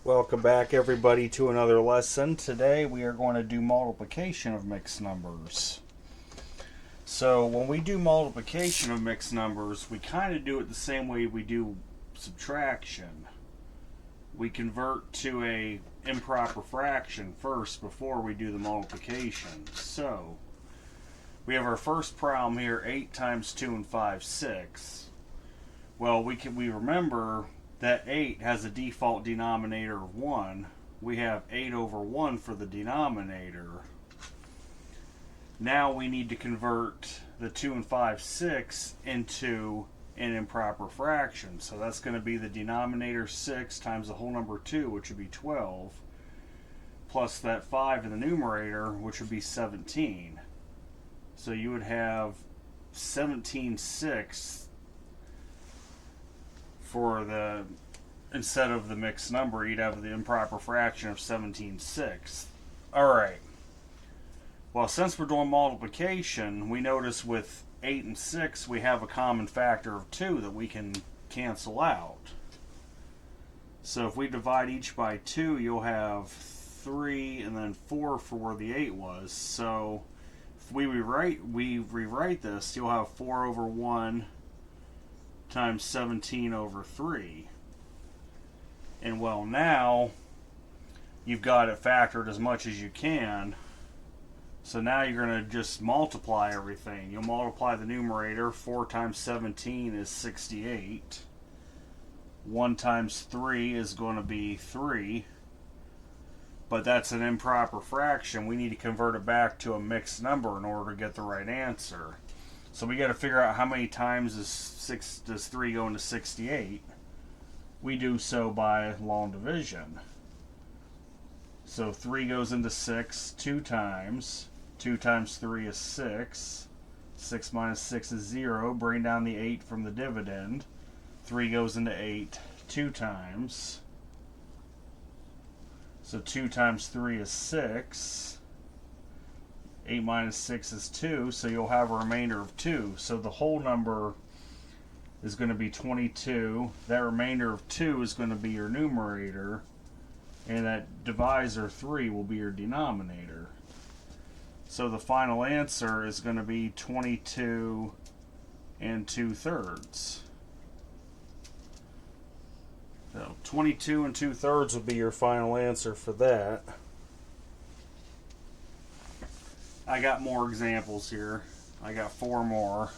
Welcome back, everybody, to another lesson. Today we are going to do multiplication of mixed numbers. So when we do multiplication of mixed numbers, we kind of do it the same way we do subtraction. We convert to a improper fraction first before we do the multiplication. So we have our first problem here, 8 times 2 and 5, 6. Well, we remember that 8 has a default denominator of 1. We have 8 over 1 for the denominator. Now we need to convert the 2 and 5, 6 into an improper fraction. So that's going to be the denominator 6 times the whole number 2, which would be 12, plus that 5 in the numerator, which would be 17. So you would have 17/6 for the, instead of the mixed number, you'd have the improper fraction of 17/6. Alright. Well, since we're doing multiplication, we notice with 8 and 6 we have a common factor of 2 that we can cancel out. So if we divide each by 2, you'll have 3 and then 4 for where the 8 was. So if we rewrite this, you'll have 4 over 1 times 17 over 3. And well, now you've got it factored as much as you can. So now you're going to just multiply everything. You'll multiply the numerator. 4 times 17 is 68. 1 times 3 is going to be 3. But that's an improper fraction. We need to convert it back to a mixed number in order to get the right answer. So we got to figure out how many times does 3 go into 68. We do so by long division. So 3 goes into 6 2 times. 2 times 3 is 6. 6 minus 6 is 0. Bring down the 8 from the dividend. 3 goes into 8 2 times. So 2 times 3 is 6. 8 minus 6 is 2, so you'll have a remainder of 2. So the whole number is going to be 22. That remainder of 2 is going to be your numerator, and that divisor 3 will be your denominator. So the final answer is going to be 22 and 2/3. So 22 and 2/3 would be your final answer for that. I got more examples here. I got 4 more.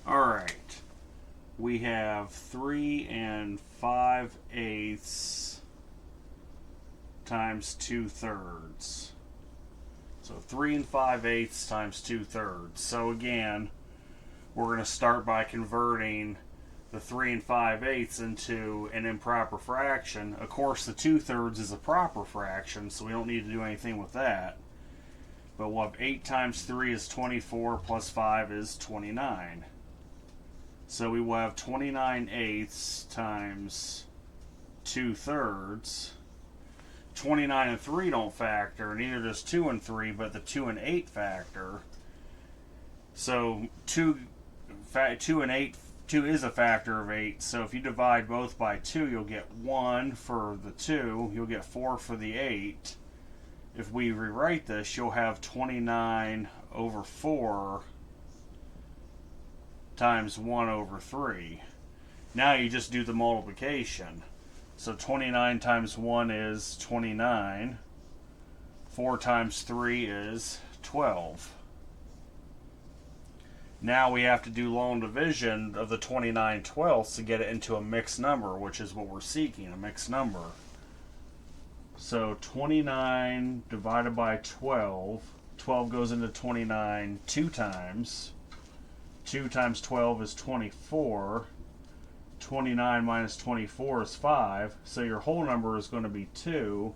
Alright. We have 3 and 5/8 times 2/3. So 3 and 5/8 times 2/3. So again, we're going to start by converting the 3 and 5/8 into an improper fraction. Of course, the 2/3 is a proper fraction, so we don't need to do anything with that. But we'll have 8 times 3 is 24, plus 5 is 29. So we will have 29/8 times 2/3. 29 and 3 don't factor, neither does 2 and 3, but the 2 and 8 factor. So 2 and 8, 2 is a factor of 8, so if you divide both by 2, you'll get 1 for the 2, you'll get 4 for the 8. If we rewrite this, you'll have 29 over 4 times 1 over 3. Now you just do the multiplication. So 29 times 1 is 29. 4 times 3 is 12. Now we have to do long division of the 29/12 to get it into a mixed number, which is what we're seeking, a mixed number. So 29 divided by 12. 12 goes into 29 2 times. 2 times 12 is 24. 29 minus 24 is 5. So your whole number is going to be 2.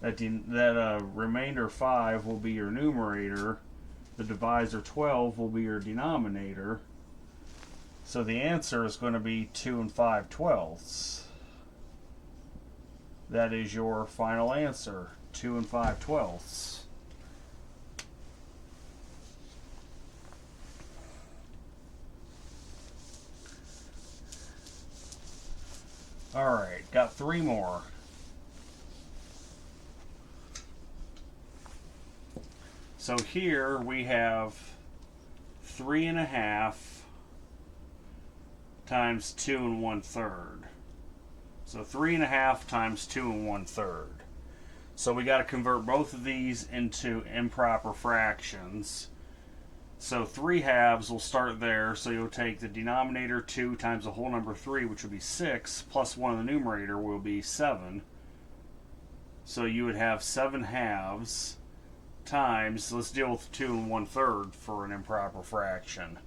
That remainder 5 will be your numerator. The divisor 12 will be your denominator. So the answer is going to be 2 and 5/12. That is your final answer, 2 and 5/12. Alright, got 3 more. So here we have 3.5 times 2 1/3. So 3.5 times 2 1/3. So we got to convert both of these into improper fractions. So 3 halves will start there. So you'll take the denominator 2 times the whole number 3, which would be 6, plus 1 in the numerator will be 7. So you would have 7 halves times, let's deal with 2 1/3 for an improper fraction.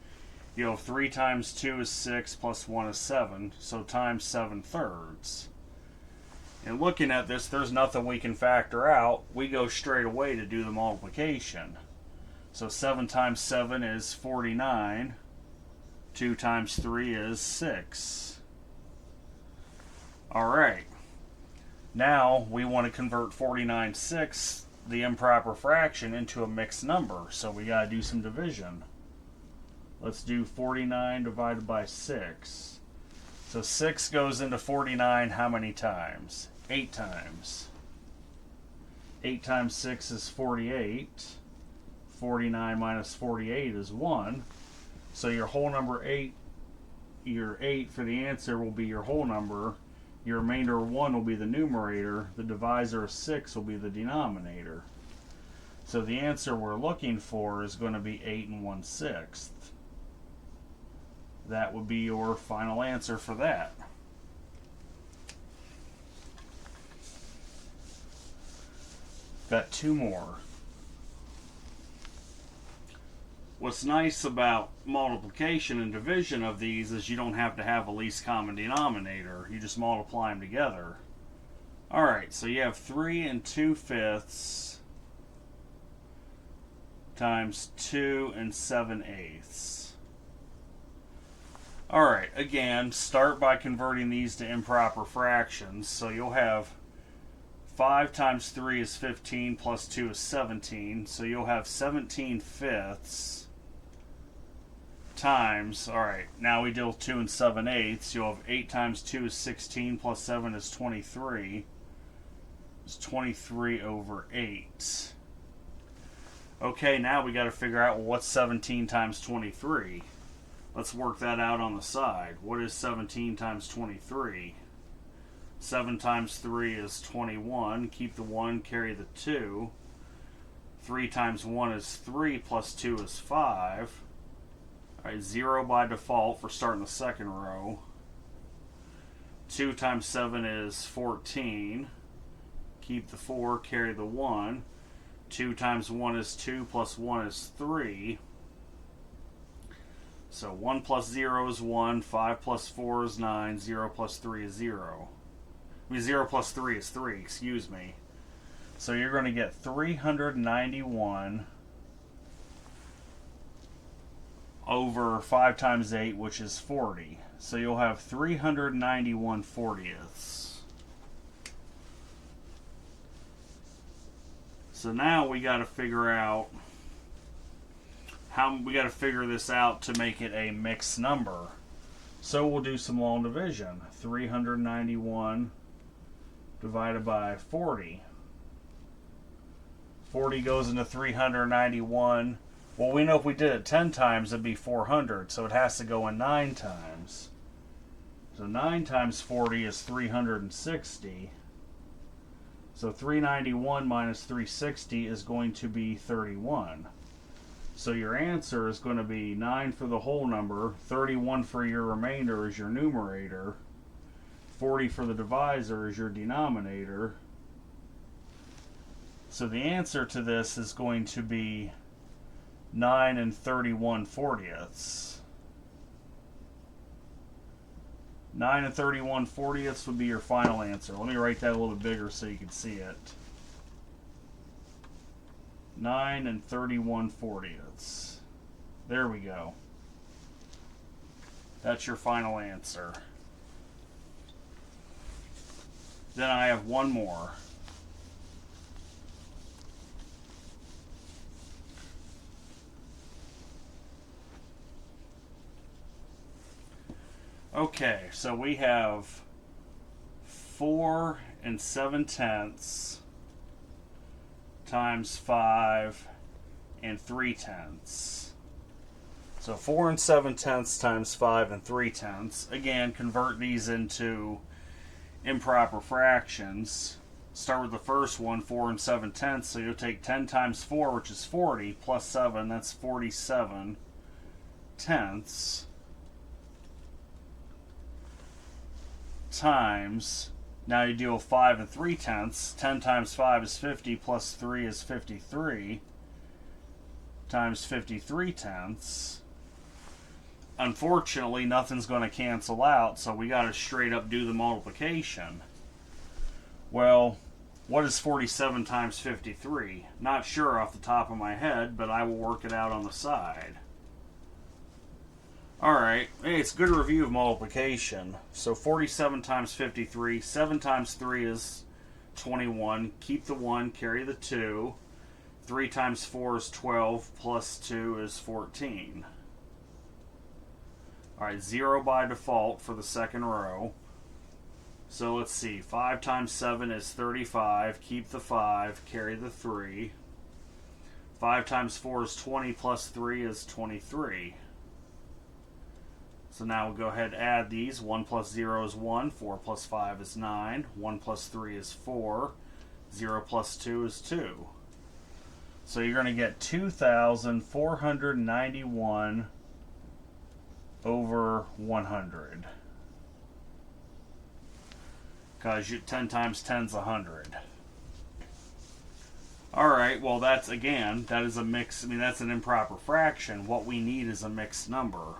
You'll have 3 times 2 is 6, plus 1 is 7, so times 7/3. And looking at this, there's nothing we can factor out. We go straight away to do the multiplication. So 7 times 7 is 49. 2 times 3 is 6. Alright. Now we want to convert 49/6, the improper fraction, into a mixed number. So we got to do some division. Let's do 49 divided by 6. So 6 goes into 49 how many times? 8 times. 8 times 6 is 48. 49 minus 48 is 1. So your whole number 8, your 8 for the answer will be your whole number. Your remainder of 1 will be the numerator. The divisor of 6 will be the denominator. So the answer we're looking for is going to be 8 1/6. That would be your final answer for that. Got 2 more. What's nice about multiplication and division of these is you don't have to have a least common denominator. You just multiply them together. Alright, so you have 3 2/5 times 2 7/8. Alright, again, start by converting these to improper fractions. So you'll have 5 times 3 is 15, plus 2 is 17. So you'll have 17/5 times, alright, now we deal 2 7/8. You'll have 8 times 2 is 16, plus 7 is 23. It's 23 over 8. Okay, now we got to figure out, well, what's 17 times 23? Let's work that out on the side. What is 17 times 23? 7 times 3 is 21. Keep the 1, carry the 2. 3 times 1 is 3, plus 2 is 5. Alright, 0 by default for starting the second row. 2 times 7 is 14. Keep the 4, carry the 1. 2 times 1 is 2, plus 1 is 3. So 1 plus 0 is 1, 5 plus 4 is 9, 0 plus 3 is 0. I mean, 0 plus 3 is 3, excuse me. So you're going to get 391 over 5 times 8, which is 40. So you'll have 391 40ths. So now we got to figure out how we got to figure this out to make it a mixed number. So we'll do some long division. 391 divided by 40. 40 goes into 391. Well, we know if we did it 10 times, it'd be 400, so it has to go in 9 times. So 9 times 40 is 360. So 391 minus 360 is going to be 31. So your answer is going to be 9 for the whole number, 31 for your remainder is your numerator, 40 for the divisor is your denominator. So the answer to this is going to be 9 31 40ths. 9 31 40ths would be your final answer. Let me write that a little bit bigger so you can see it. 9 31 40ths. There we go. That's your final answer. Then I have one more. Okay, so we have 4 7/10 times 5 3/10. So 4 7/10 times 5 3/10. Again, convert these into improper fractions. Start with the first one, 4 7/10. So you'll take 10 times 4, which is 40, plus 7, that's 47 tenths, times, now you deal with 5 3/10. 10 times 5 is 50, plus 3 is 53, times 53 tenths. Unfortunately, nothing's going to cancel out, so we got to straight up do the multiplication. Well, what is 47 times 53? Not sure off the top of my head, but I will work it out on the side. Alright, hey, it's a good review of multiplication. So 47 times 53, 7 times 3 is 21. Keep the 1, carry the 2. 3 times 4 is 12, plus 2 is 14. Alright, 0 by default for the second row. So let's see, 5 times 7 is 35. Keep the 5, carry the 3. 5 times 4 is 20, plus 3 is 23. So now we'll go ahead and add these. 1 plus 0 is 1. 4 plus 5 is 9. 1 plus 3 is 4. 0 plus 2 is 2. So you're going to get 2,491 over 100. Because 10 times 10 is 100. Alright, well that's, again, that is a mix. I mean, that's an improper fraction. What we need is a mixed number.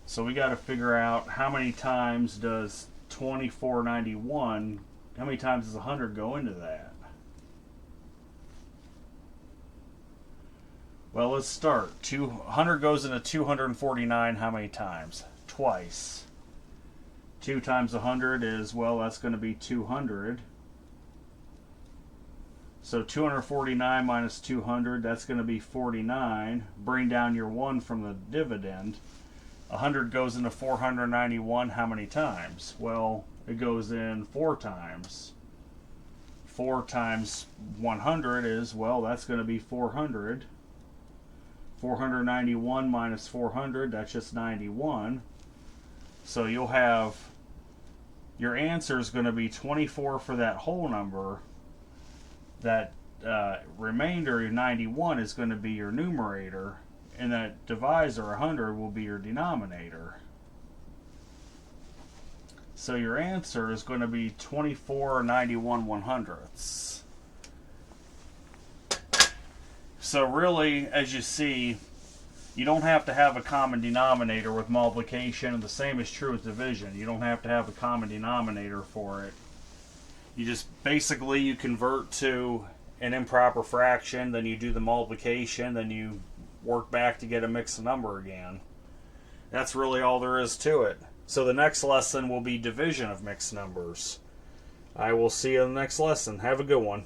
So we got to figure out how many times does 2491, how many times does 100 go into that? Well, let's start. 100 goes into 249 how many times? Twice. 2 times 100 is, well, that's going to be 200. So 249 minus 200, that's going to be 49. Bring down your 1 from the dividend. 100 goes into 491 how many times? Well, it goes in 4 times. 4 times 100 is, well, that's going to be 400. 491 minus 400, that's just 91. So you'll have, your answer is going to be 24 for that whole number. That remainder, 91, is going to be your numerator. And that divisor, 100, will be your denominator. So your answer is going to be 2491/100ths. So really, as you see, you don't have to have a common denominator with multiplication, and the same is true with division. You don't have to have a common denominator for it. You just, basically, you convert to an improper fraction, then you do the multiplication, then you work back to get a mixed number again. That's really all there is to it. So the next lesson will be division of mixed numbers. I will see you in the next lesson. Have a good one.